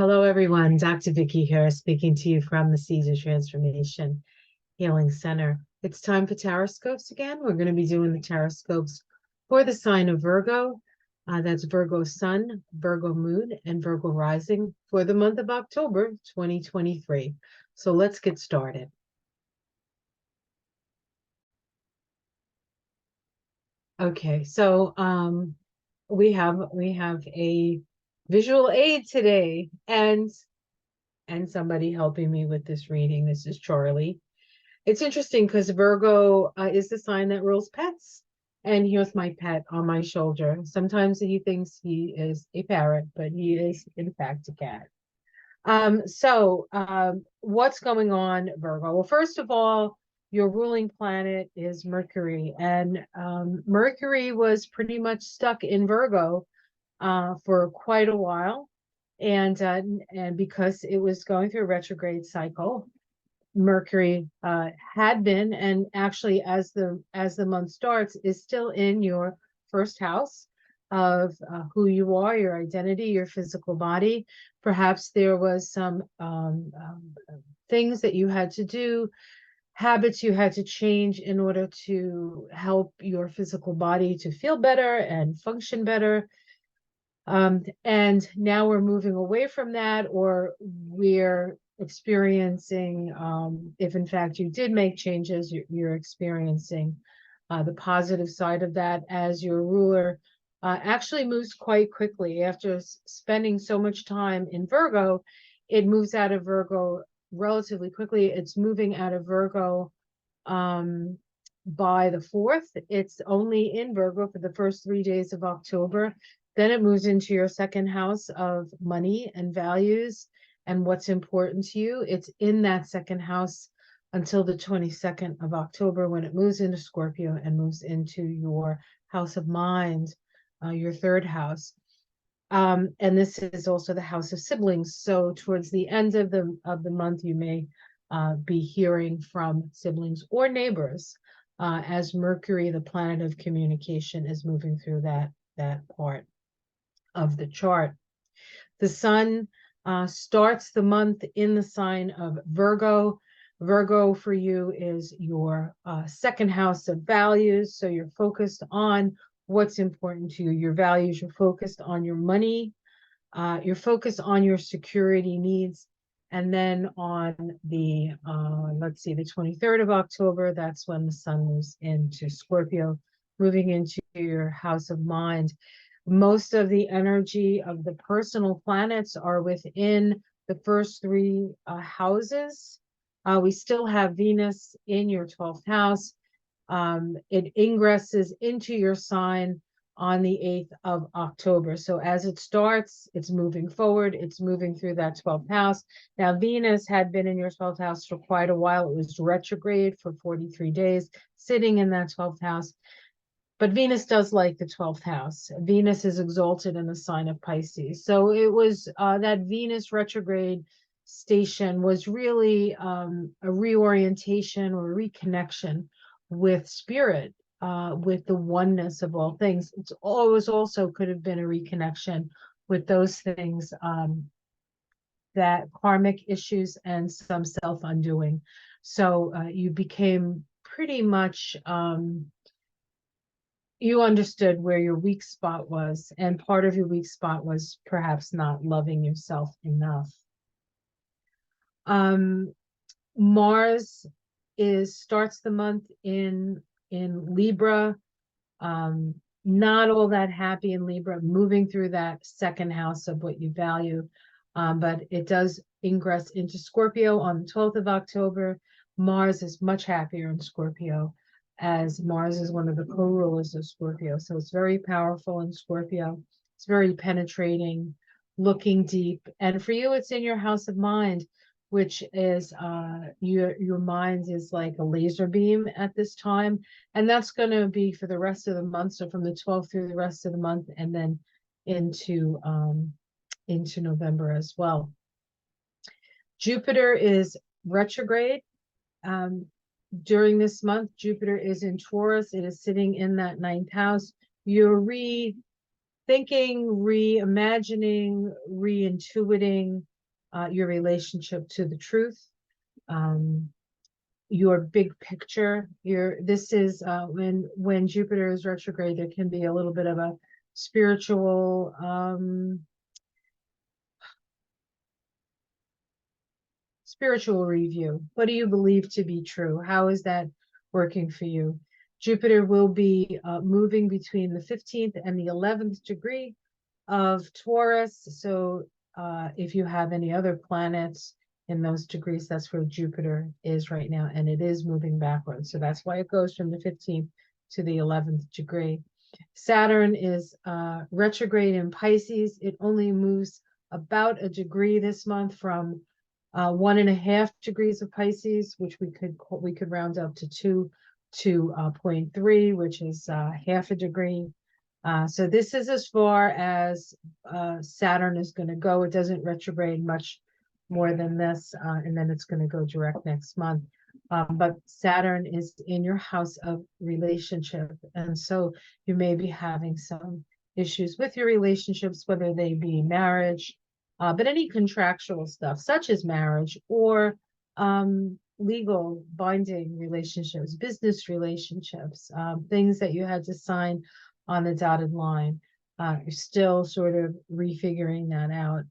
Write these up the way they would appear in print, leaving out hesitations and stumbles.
Hello, everyone. Dr. Vicky here, speaking to you from the Seeds of Transformation Healing Center. It's time for Taroscopes again. We're going to be doing the Taroscopes for the sign of Virgo. That's Virgo Sun, Virgo Moon, and Virgo Rising for the month of October 2023. So let's get started. Okay, so we have a visual aid today, and somebody helping me with this reading. This is Charlie. It's interesting because Virgo is the sign that rules pets. And here's my pet on my shoulder. Sometimes he thinks he is a parrot, but he is, in fact, a cat. What's going on, Virgo? Well, first of all, your ruling planet is Mercury. And Mercury was pretty much stuck in Virgo for quite a while. And because it was going through a retrograde cycle, Mercury had been, and actually as the month starts, is still in your first house of who you are, your identity, your physical body. Perhaps there was some things that you had to do, habits you had to change in order to help your physical body to feel better and function better. And now we're moving away from that, or we're experiencing, if in fact you did make changes, you're experiencing the positive side of that as your ruler actually moves quite quickly. After spending so much time in Virgo, it moves out of Virgo relatively quickly. It's moving out of Virgo by the 4th. It's only in Virgo for the first 3 days of October. Then it moves into your second house of money and values and what's important to you. It's in that second house until the 22nd of October, when it moves into Scorpio and moves into your house of mind, your third house. And this is also the house of siblings. So towards the end of the month, you may be hearing from siblings or neighbors as Mercury, the planet of communication, is moving through that part of the chart. The sun starts the month in the sign of Virgo. Virgo for you is your second house of values. So you're focused on what's important to you, your values. You're focused on your money. You're focused on your security needs. And then on the, let's see, the 23rd of October, that's when the sun moves into Scorpio, moving into your house of mind. Most of the energy of the personal planets are within the first 3 houses. We still have Venus in your 12th house. It ingresses into your sign on the 8th of October. So as it starts, it's moving forward. It's moving through that 12th house. Now, Venus had been in your 12th house for quite a while. It was retrograde for 43 days, sitting in that 12th house. But Venus does like the 12th house. Venus is exalted in the sign of Pisces. So it was that Venus retrograde station was really a reorientation or reconnection with spirit, with the oneness of all things. It's always also could have been a reconnection with those things, that karmic issues and some self-undoing. So you became pretty much you understood where your weak spot was, and part of your weak spot was perhaps not loving yourself enough. Mars starts the month in Libra, not all that happy in Libra, moving through that second house of what you value, but it does ingress into Scorpio on the 12th of October. Mars is much happier in Scorpio, as Mars is one of the co-rulers of Scorpio. So it's very powerful in Scorpio. It's very penetrating, looking deep. And for you, it's in your house of mind, which is your mind is like a laser beam at this time. And that's going to be for the rest of the month. So from the 12th through the rest of the month, and then into November as well. Jupiter is retrograde. During this month, Jupiter is in Taurus. It is sitting in that 9th house. You're rethinking, reimagining, reintuiting your relationship to the truth, your big picture. This is when Jupiter is retrograde, there can be a little bit of a spiritual spiritual review. What do you believe to be true? How is that working for you? Jupiter will be moving between the 15th and the 11th degree of Taurus. So if you have any other planets in those degrees, that's where Jupiter is right now, and it is moving backwards. So that's why it goes from the 15th to the 11th degree. Saturn is retrograde in Pisces. It only moves about a degree this month from 1.5 degrees of Pisces, which we could round up to 2 to 0.3, which is half a degree. So this is as far as Saturn is going to go. It doesn't retrograde much more than this, and then it's going to go direct next month. But Saturn is in your house of relationship, and so you may be having some issues with your relationships, whether they be marriage, but any contractual stuff, such as marriage or legal binding relationships, business relationships, things that you had to sign on the dotted line. You're still sort of refiguring that out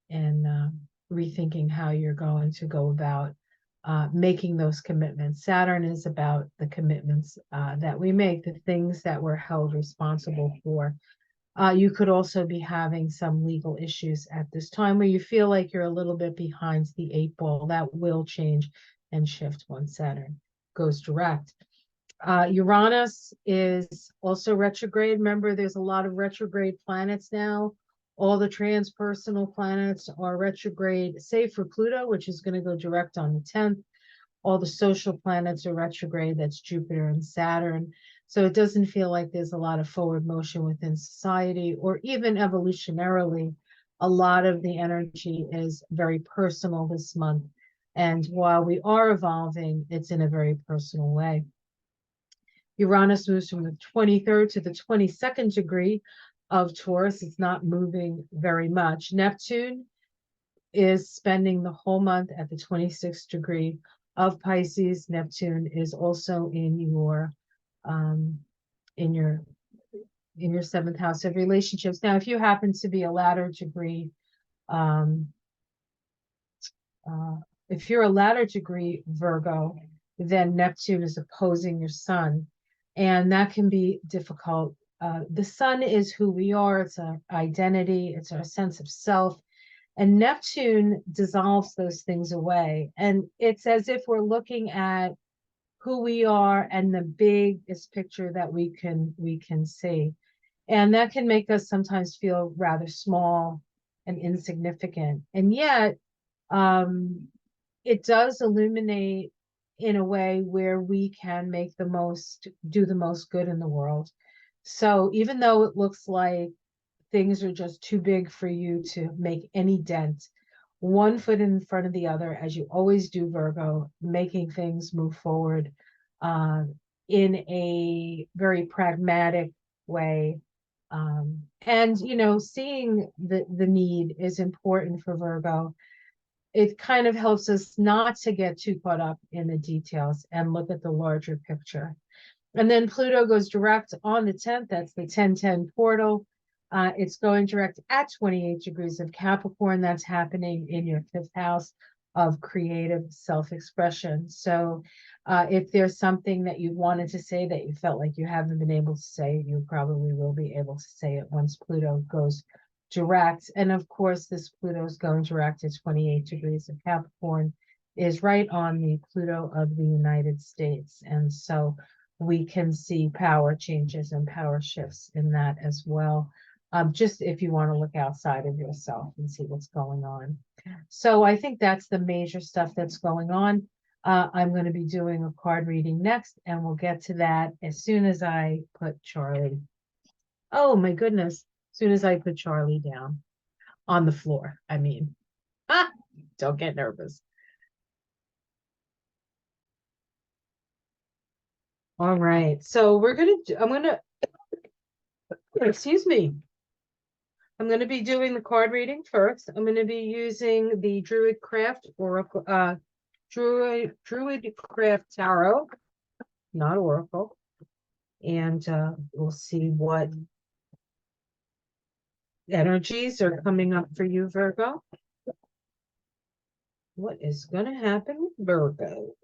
and rethinking how you're going to go about making those commitments. Saturn is about the commitments that we make, the things that we're held responsible for. You could also be having some legal issues at this time where you feel like you're a little bit behind the 8 ball. That will change and shift once Saturn goes direct. Uranus is also retrograde. Remember, there's a lot of retrograde planets now. All the transpersonal planets are retrograde, save for Pluto, which is going to go direct on the 10th. All the social planets are retrograde. That's Jupiter and Saturn. So it doesn't feel like there's a lot of forward motion within society, or even evolutionarily. A lot of the energy is very personal this month. And while we are evolving, it's in a very personal way. Uranus moves from the 23rd to the 22nd degree of Taurus. It's not moving very much. Neptune is spending the whole month at the 26th degree of Pisces. Neptune is also in your in your 7th house of relationships. Now, if you happen to be a latter degree, if you're a latter degree Virgo, then Neptune is opposing your sun, and that can be difficult. The sun is who we are. It's our identity. It's our sense of self. And Neptune dissolves those things away. And it's as if we're looking at who we are and the biggest picture that we can see. And that can make us sometimes feel rather small and insignificant. And yet, it does illuminate in a way where we can do the most good in the world. So even though it looks like things are just too big for you to make any dent, one foot in front of the other, as you always do, Virgo, making things move forward in a very pragmatic way. And, seeing the need is important for Virgo. It kind of helps us not to get too caught up in the details and look at the larger picture. And then Pluto goes direct on the 10th. That's the 10-10 portal. It's going direct at 28 degrees of Capricorn. That's happening in your 5th house of creative self-expression. So if there's something that you wanted to say that you felt like you haven't been able to say, you probably will be able to say it once Pluto goes direct. And of course, this Pluto is going direct at 28 degrees of Capricorn, is right on the Pluto of the United States. And so we can see power changes and power shifts in that as well. Just if you want to look outside of yourself and see what's going on. So I think that's the major stuff that's going on. I'm going to be doing a card reading next, and we'll get to that as soon as I put Charlie. Oh my goodness. As soon as I put Charlie down on the floor. I mean, don't get nervous. All right. So I'm going to, excuse me. I'm going to be doing the card reading first. I'm going to be using the Druid Craft Oracle, Druid Craft Tarot, not Oracle. And we'll see what energies are coming up for you, Virgo. What is going to happen with Virgo?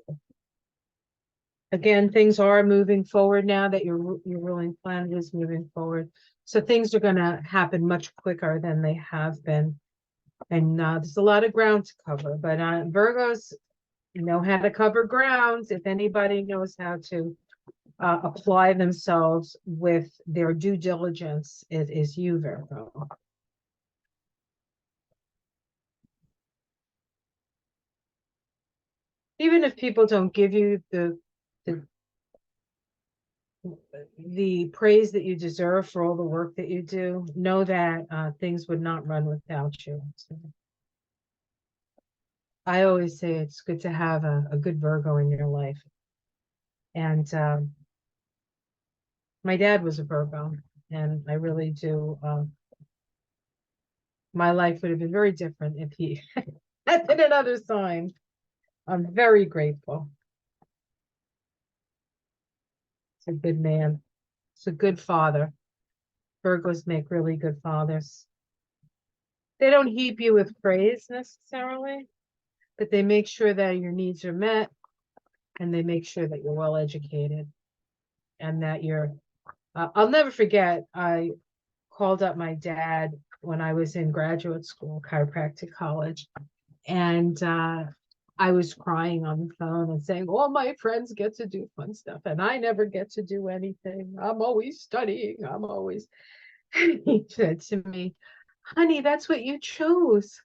Again, things are moving forward now that your ruling planet is moving forward. So things are going to happen much quicker than they have been. And there's a lot of ground to cover, but Virgos know how to cover grounds. If anybody knows how to apply themselves with their due diligence, it is you, Virgo. Even if people don't give you the praise that you deserve for all the work that you do, know that things would not run without you. So I always say it's good to have a good Virgo in your life. And my dad was a Virgo, and I really do. My life would have been very different if he had been another sign. I'm very grateful. He's a good man. He's a good father. Virgos make really good fathers. They don't heap you with praise necessarily, but they make sure that your needs are met, and they make sure that you're well educated and that you're. I'll never forget, I called up my dad when I was in graduate school, chiropractic college, and I was crying on the phone and saying, all my friends get to do fun stuff, and I never get to do anything. I'm always studying. I'm always. He said to me, honey, that's what you chose.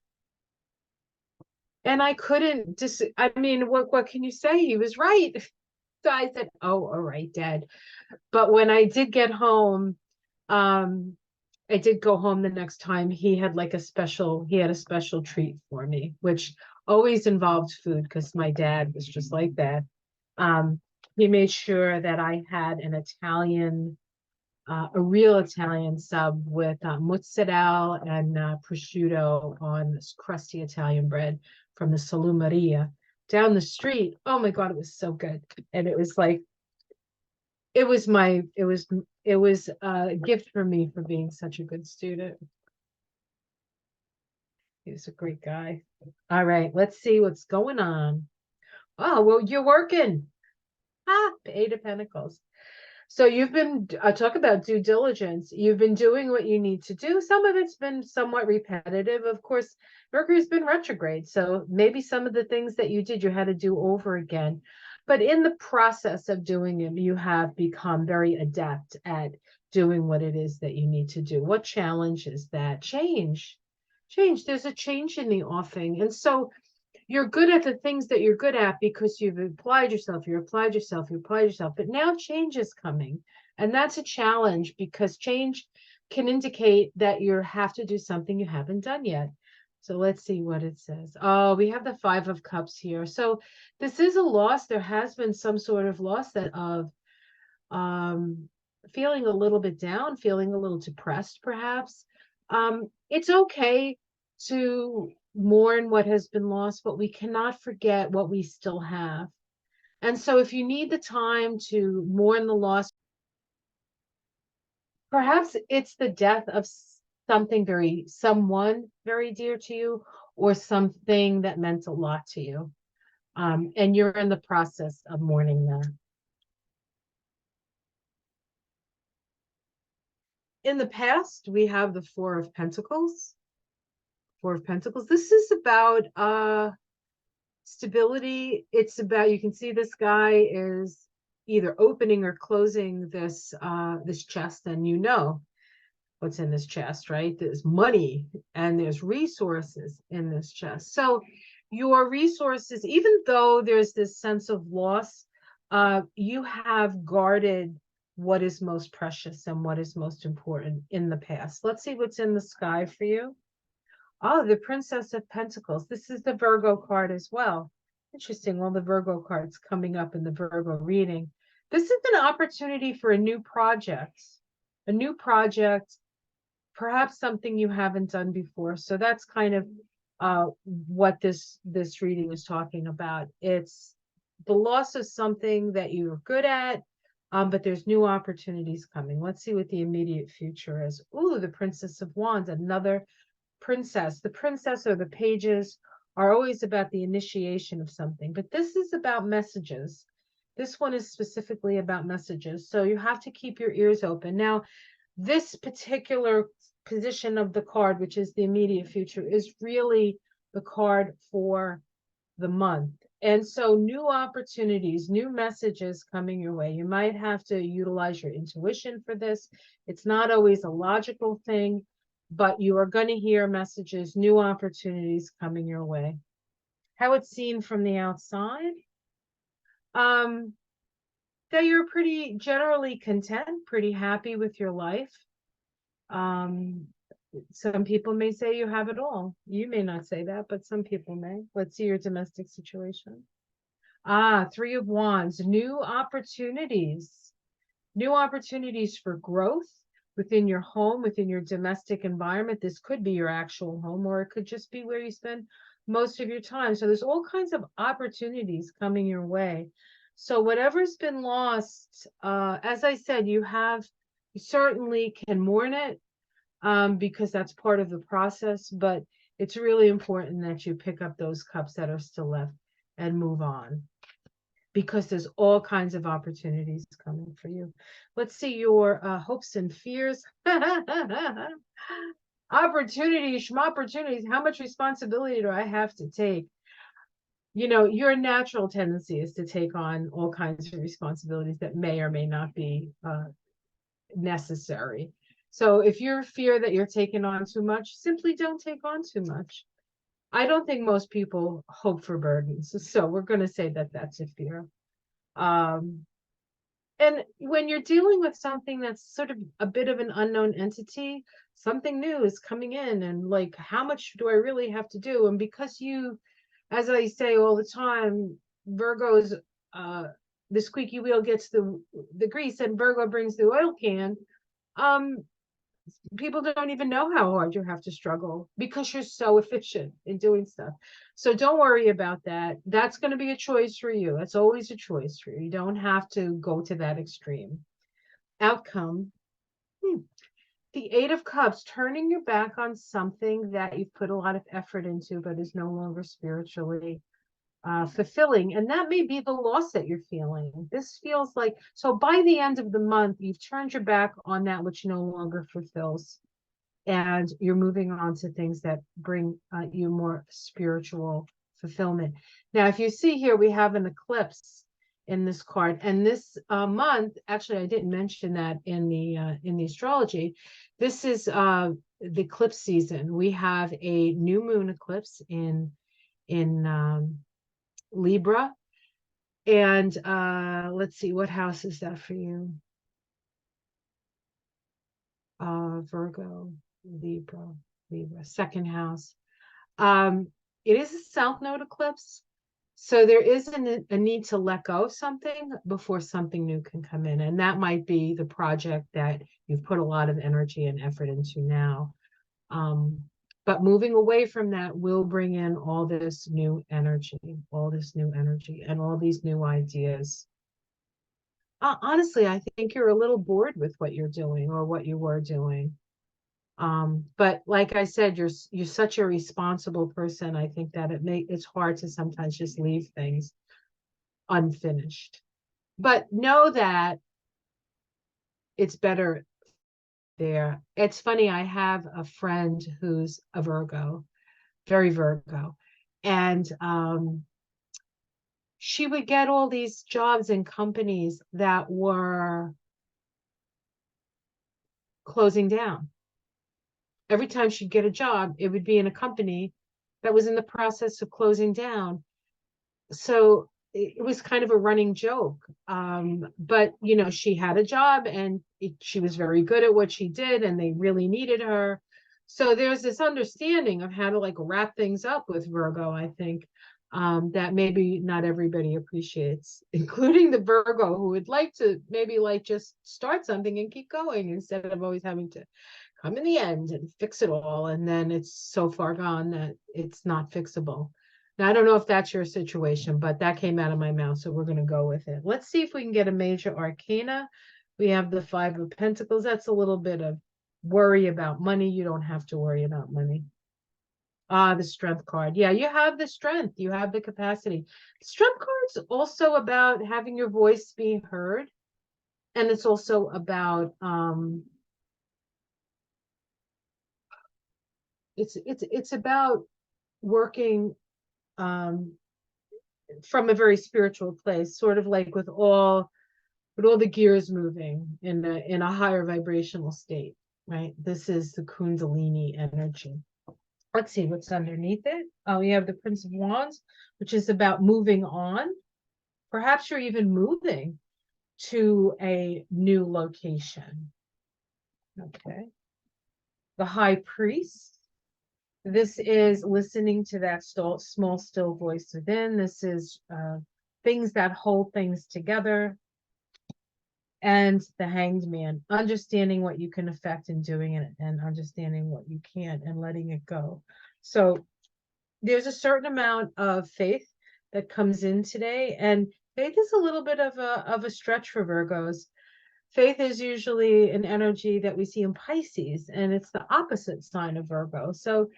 And I couldn't I mean, what can you say? He was right. So I said, oh, all right, Dad. But when I did get home, I did go home the next time. He had a special treat for me, which always involved food because my dad was just like that. He made sure that I had a real Italian sub with mozzarella and prosciutto on this crusty Italian bread from the Salumeria down the street. Oh my God, it was so good. And it was it was a gift for me for being such a good student. He was a great guy. All right, let's see what's going on. Oh, well, you're working. Eight of Pentacles. So you've been, talk about due diligence. You've been doing what you need to do. Some of it's been somewhat repetitive. Of course, Mercury's been retrograde. So maybe some of the things that you did, you had to do over again. But in the process of doing it, you have become very adept at doing what it is that you need to do. What challenge is that? Change. There's a change in the offing. And so you're good at the things that you're good at because you've applied yourself, but now change is coming. And that's a challenge because change can indicate that you have to do something you haven't done yet. So let's see what it says. Oh, we have the Five of Cups here. So this is a loss. There has been some sort of loss of feeling a little bit down, feeling a little depressed, perhaps. It's okay to mourn what has been lost, but we cannot forget what we still have. And so if you need the time to mourn the loss, perhaps it's the death of someone very dear to you, or something that meant a lot to you. And you're in the process of mourning that. In the past, we have the Four of Pentacles. Four of Pentacles. This is about stability. It's about, you can see this guy is either opening or closing this this chest, and you know what's in this chest, right? There's money and there's resources in this chest. So your resources, even though there's this sense of loss, you have guarded what is most precious and what is most important in the past. Let's see what's in the sky for you. Oh, the Princess of Pentacles. This is the Virgo card as well. Interesting, all the Virgo cards coming up in the Virgo reading. This is an opportunity for a new project. A new project perhaps something you haven't done before. So that's kind of what this reading is talking about. It's the loss of something that you were good at, but there's new opportunities coming. Let's see what the immediate future is. Ooh, the Princess of Wands, another princess. The princess or the pages are always about the initiation of something, but this is about messages. This one is specifically about messages. So you have to keep your ears open. Now, this particular position of the card, which is the immediate future, is really the card for the month. And so new opportunities, new messages coming your way. You might have to utilize your intuition for this. It's not always a logical thing, but you are going to hear messages, new opportunities coming your way. How it's seen from the outside, that you're pretty generally content, pretty happy with your life. Some people may say you have it all. You may not say that, but some people may. Let's see your domestic situation. Three of Wands, new opportunities for growth within your home, within your domestic environment. This could be your actual home, or it could just be where you spend most of your time. So there's all kinds of opportunities coming your way. So whatever's been lost, as I said, you certainly can mourn it, because that's part of the process, but it's really important that you pick up those cups that are still left and move on, because there's all kinds of opportunities coming for you. Let's see your hopes and fears. Opportunities. How much responsibility do I have to take? You know, your natural tendency is to take on all kinds of responsibilities that may or may not be necessary. So if you fear that you're taking on too much, simply don't take on too much. I don't think most people hope for burdens, so we're going to say that that's a fear. And when you're dealing with something that's sort of a bit of an unknown entity, something new is coming in, and like, how much do I really have to do? And because you, as I say all the time, Virgo's the squeaky wheel gets the grease, and Virgo brings the oil can. People don't even know how hard you have to struggle because you're so efficient in doing stuff. So don't worry about that. That's going to be a choice for you. It's always a choice for you. You don't have to go to that extreme. Outcome. The Eight of Cups, turning your back on something that you've put a lot of effort into, but is no longer spiritually fulfilling. And that may be the loss that you're feeling. This feels like, so by the end of the month, you've turned your back on that which no longer fulfills. And you're moving on to things that bring you more spiritual fulfillment. Now, if you see here, we have an eclipse in this card. And this month, actually, I didn't mention that in the astrology. This is the eclipse season. We have a new moon eclipse in Libra. And let's see, what house is that for you? Virgo, Libra, second house. It is a south node eclipse. So there is a need to let go of something before something new can come in. And that might be the project that you've put a lot of energy and effort into now. But moving away from that will bring in all this new energy, and all these new ideas. Honestly, I think you're a little bored with what you're doing or what you were doing. But like I said, you're such a responsible person. I think that it's hard to sometimes just leave things unfinished. But know that it's better there. It's funny, I have a friend who's a Virgo, very Virgo, and she would get all these jobs in companies that were closing down. Every time she'd get a job, it would be in a company that was in the process of closing down. So it was kind of a running joke. But, you know, she had a job and she was very good at what she did, and they really needed her. So there's this understanding of how to like wrap things up with Virgo, I think, that maybe not everybody appreciates, including the Virgo who would like to maybe like just start something and keep going instead of always having to come in the end and fix it all, and then it's so far gone that it's not fixable. Now, I don't know if that's your situation, but that came out of my mouth, so we're going to go with it. Let's see if we can get a major arcana. We have the Five of Pentacles. That's a little bit of worry about money. You don't have to worry about money. Ah, the Strength card. Yeah, you have the strength. You have the capacity. The Strength card's also about having your voice be heard. And it's also about it's about working from a very spiritual place, sort of like with all the gears moving in a higher vibrational state, right? This is the Kundalini energy. Let's see what's underneath it. Oh, we have the Prince of Wands, which is about moving on. Perhaps you're even moving to a new location. Okay. The High Priest. This is listening to that small, still voice within. This is things that hold things together. And the Hanged Man, understanding what you can affect and doing it, and understanding what you can't and letting it go. So there's a certain amount of faith that comes in today, and faith is a little bit of a stretch for Virgos. Faith is usually an energy that we see in Pisces, and it's the opposite sign of Virgo. So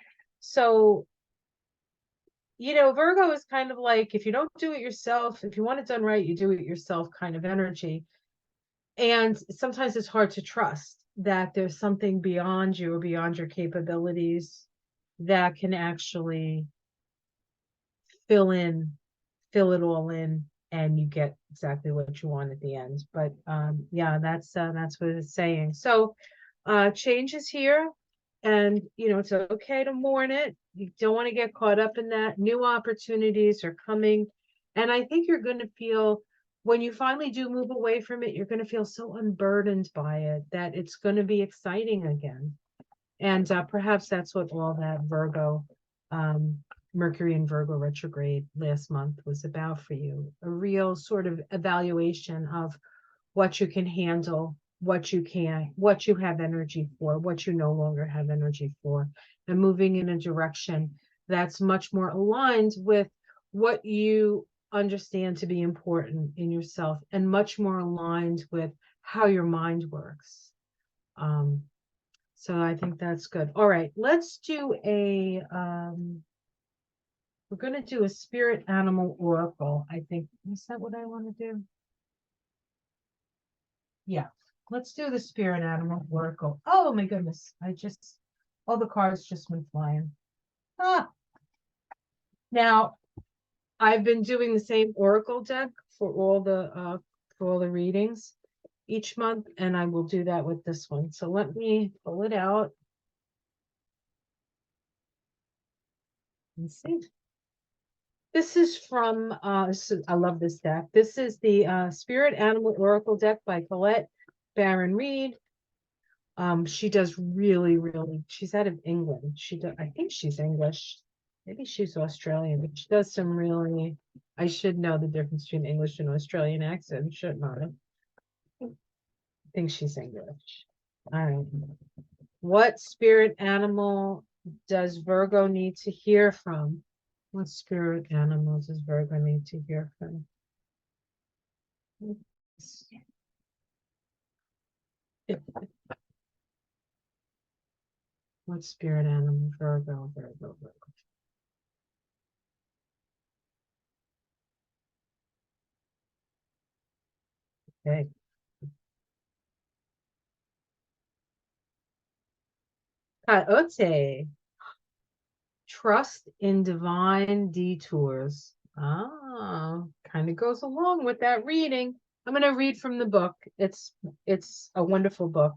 Virgo is kind of like, if you don't do it yourself, if you want it done right, you do it yourself kind of energy. And sometimes it's hard to trust that there's something beyond you or beyond your capabilities that can actually fill it all in, and you get exactly what you want at the end. But yeah, that's what it's saying. So change is here, and it's okay to mourn it. You don't want to get caught up in that. New opportunities are coming, and I think you're going to feel, when you finally do move away from it, you're going to feel so unburdened by it that it's going to be exciting again. And perhaps that's what all that Virgo, Mercury and Virgo retrograde last month was about for you. A real sort of evaluation of what you can handle, what you can't, what you have energy for, what you no longer have energy for, and moving in a direction that's much more aligned with what you understand to be important in yourself, and much more aligned with how your mind works. So I think that's good. All right, let's do we're going to do a spirit animal oracle. I think, is that what I want to do? Yeah, let's do the spirit animal oracle. Oh my goodness, all the cards just went flying. Now, I've been doing the same oracle deck for all the readings each month, and I will do that with this one. So let me pull it out and see. This is from I love this deck. This is the Spirit Animal Oracle deck by Collette, Baron-Reid. She does really, she's out of England. I think she's English. Maybe she's Australian, but she does some really, I should know the difference between English and Australian accent, shouldn't I? I think she's English. All right. What spirit animal does Virgo need to hear from? What spirit animals does Virgo need to hear from? What spirit animal? Virgo. Okay. Coyote. Trust in divine detours. Ah, kind of goes along with that reading. I'm going to read from the book. It's a wonderful book.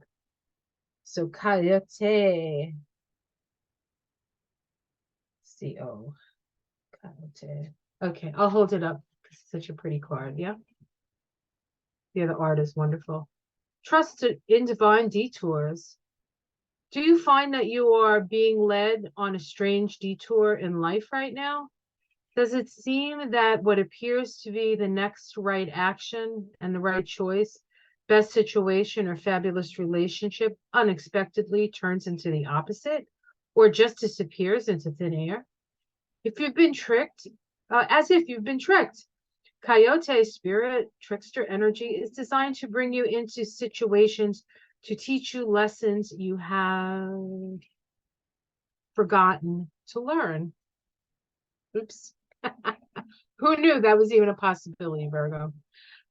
So Coyote. C-O. Coyote. Okay, I'll hold it up. It's such a pretty card, yeah? Yeah, the art is wonderful. Trust in divine detours. Do you find that you are being led on a strange detour in life right now? Does it seem that what appears to be the next right action and the right choice best situation or fabulous relationship unexpectedly turns into the opposite or just disappears into thin air. If you've been tricked, as if you've been tricked, Coyote spirit, trickster energy is designed to bring you into situations to teach you lessons you have forgotten to learn. Oops. Who knew that was even a possibility, Virgo?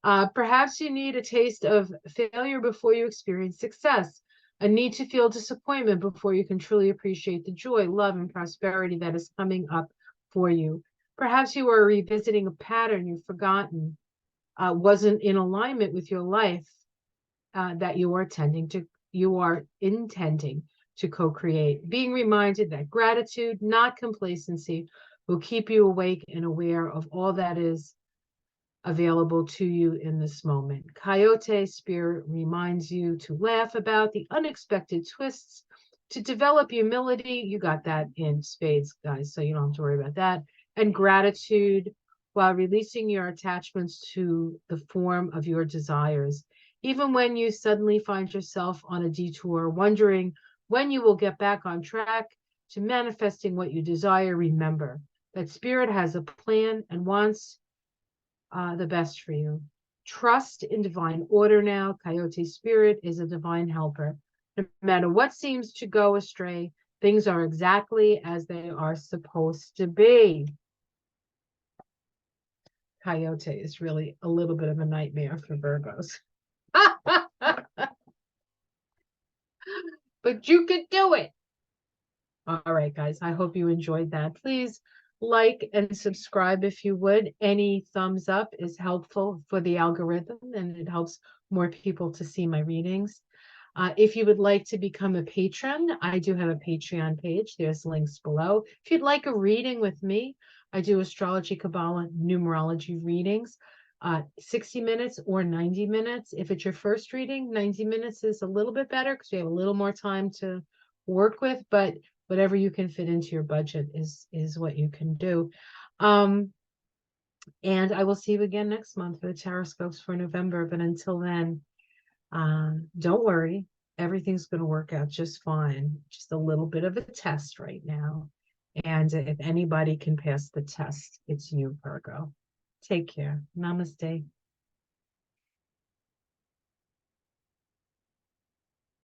Perhaps you need a taste of failure before you experience success, a need to feel disappointment before you can truly appreciate the joy, love, and prosperity that is coming up for you. Perhaps you are revisiting a pattern you've forgotten, wasn't in alignment with your life, that you are intending to co-create. Being reminded that gratitude, not complacency, will keep you awake and aware of all that is available to you in this moment. Coyote spirit reminds you to laugh about the unexpected twists, to develop humility. You got that in spades, guys, so you don't have to worry about that. And gratitude while releasing your attachments to the form of your desires. Even when you suddenly find yourself on a detour, wondering when you will get back on track to manifesting what you desire, remember that spirit has a plan and wants the best for you. Trust in divine order now. Coyote spirit is a divine helper. No matter what seems to go astray, things are exactly as they are supposed to be. Coyote is really a little bit of a nightmare for Virgos. But you could do it. All right, guys, I hope you enjoyed that. Please like and subscribe if you would. Any thumbs up is helpful for the algorithm and it helps more people to see my readings. If you would like to become a patron, I do have a Patreon page. There's links below. If you'd like a reading with me, I do astrology, Kabbalah, numerology readings, 60 minutes or 90 minutes. If it's your first reading, 90 minutes is a little bit better because you have a little more time to work with, but whatever you can fit into your budget is what you can do. And I will see you again next month for the tarot scopes for November. But until then, don't worry, everything's going to work out just fine. Just a little bit of a test right now. And if anybody can pass the test, it's you, Virgo. Take care. Namaste.